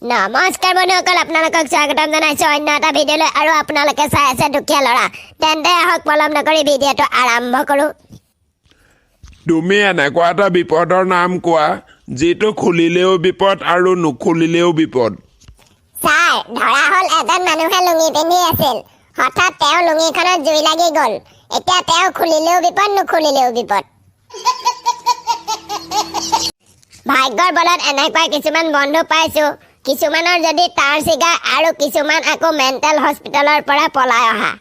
নমস্কাৰ বন্ধুসকল, আপোনালোকক স্বাগতম জনাইছো অন্য এটা ভিডিঅ'লৈ। আৰু আপোনালোকে চাই আছে দুখীয়া ল'ৰা। তেন্তে আহক পলম নকৰি ভিডিঅ'টো আৰম্ভ কৰোঁ। তুমি এনেকুৱা এটা বিপদৰ নাম কোৱা যিটো খুলিলেও বিপদ আৰু নুখুলিলেও বিপদ। ছাৰ, ধৰা হ'ল এজন মানুহে লুঙি পিন্ধি আছিল। হঠাৎ তেওঁ লুঙিখনত জুই লাগি গ'ল। এতিয়া তেওঁ খুলিলেও বিপদ, নুখুলিলেও বিপদ। ভাগ্যৰ বলত এনেকুৱা কিছুমান বন্ধু পাইছো, কিছুমানৰ যদি তাৰ চিগা আৰু কিছুমান আকৌ মেণ্টেল হস্পিটেলৰ পৰা পলাই অহা।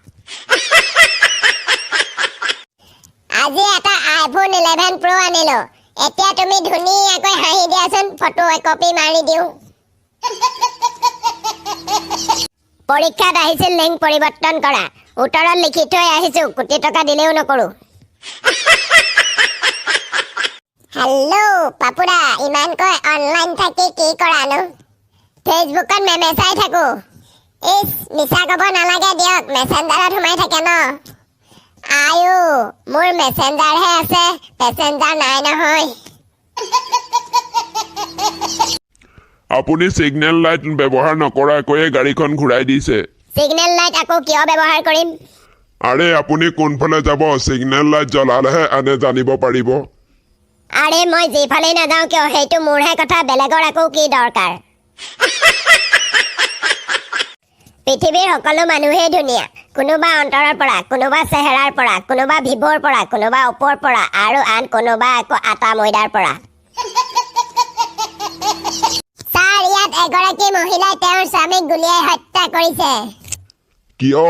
আজি এটা iPhone 11 Pro আনিলো। এতিয়া তুমি ধুনীয়াকৈ হাঁহি দিয়াচোন, ফটো একপি মাৰি দিওঁ। পৰীক্ষাত আহিছিল লিংক পৰিৱৰ্তন কৰা, উত্তৰত লিখি থৈ আহিছো কোটি টকা দিলেও নকৰো। হেল্ল' পাপুৰা, ইমানকৈ অনলাইন থাকি কি কৰানো? ফেচবুকত মেমে চাই থাকো। মিছা ক'ব নালাগে দিয়ক, মেছেঞ্জাৰত সোমাই থাকে ন। আয়ো, মোৰ মেছেঞ্জাৰহে আছে, পেচেঞ্জাৰ নাই নহয়। আপুনি সিগনেল লাইট ব্যৱহাৰ নকৰাকৈয়ে গাড়ীখন ঘূৰাই দিছে। সিগনেল লাইট আকৌ কিয় ব্যৱহাৰ কৰিম? আৰে আপুনি কোনফালে যাব, সিগনেল লাইট জ্বলালেহে আনে জানিব পাৰিব। আৰে মই যিফালে নাযাওঁ কিয়, সেইটো মোৰহে কথা, বেলেগৰ আকৌ কি দৰকাৰ? পৃথিৱীৰ সকলো মানুহেই ধুনীয়া, কোনোবা অন্তৰৰ পৰা, কোনোবা চেহেৰাৰ পৰা, কোনোবা ভিভৰ পৰা, কোনোবা ওপৰ পৰা, আৰু আন কোনোবা আকৌ আটা ময়দাৰ পৰা। ছাৰ, ইয়াত এগৰাকী মহিলাই তেওঁৰ স্বামীক গুলীয়াই হত্যা কৰিছে। কিয়?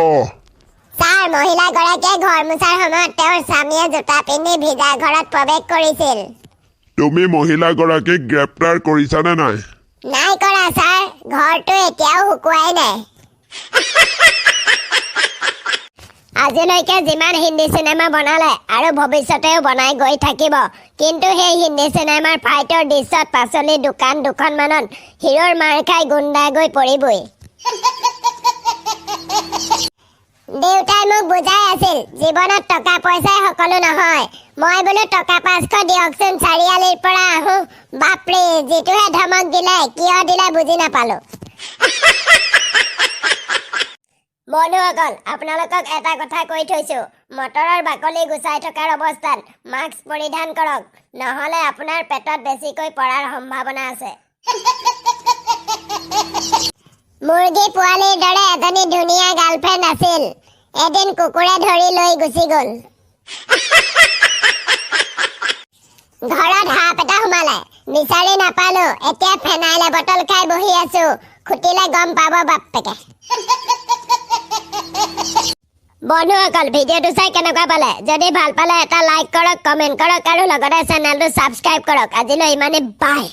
ছাৰ, মহিলাগৰাকীয়ে ঘৰ মোচাৰ সময়ত তেওঁৰ স্বামীয়ে জোতা পিন্ধি ভিজা ঘৰত প্ৰৱেশ কৰিছিল। তুমি মহিলাগৰাকীক গ্ৰেপ্তাৰ কৰিছানে নাই? নাই কৰা ছাৰ, ঘৰটো এতিয়াও শুকুৱাই নাই। আজিলৈকে যিমান হিন্দী চিনেমা বনালে আৰু ভৱিষ্যতেও বনাই গৈ থাকিব, কিন্তু সেই হিন্দী চিনেমাৰ ফাইটৰ দৃশ্যত পাচলি দোকান দুখনমানত হিৰোৰ মাৰ খাই গুণ্ডা গৈ পৰিবই। দেউতাই মোক বুজাই আছিল, জীৱনত টকা পইচাই সকলো নহয়। মই বোলো টকা 500 দিয়কচোন, চাৰিআলিৰ পৰা আহো। বাপৰে, যিটোহে ধমক দিলে, কিয় দিলে বুজি নাপালো। বন্ধুসকল, আপোনালোকক এটা কথা কৈ থৈছো, মটৰৰ বাকলি গুচাই থকাৰ অৱস্থাত মাস্ক পৰিধান কৰক, নহ'লে আপোনাৰ পেটত বেছিকৈ পৰাৰ সম্ভাৱনা আছে। মুৰ্গী পোৱালিৰ দৰে এজনী ধুনীয়া গাৰ্লফ্ৰেণ্ড আছিল। এদিন কুকুৰে ধৰি লৈ গুচি গ'ল। ঘৰত সাপ এটা সোমালে, বিচাৰি নাপালো। এতিয়া ফেনাইলে বটল খাই বহি আছো, খুটিলে গম পাব বাপেকে। বন্ধুসকল, ভিডিঅ'টো চাই কেনেকুৱা পালে? যদি ভাল পালে এটা লাইক কৰক, কমেণ্ট কৰক আৰু লগতে চেনেলটো ছাবস্ক্ৰাইব কৰক। আজিলৈ ইমানেই, বাই।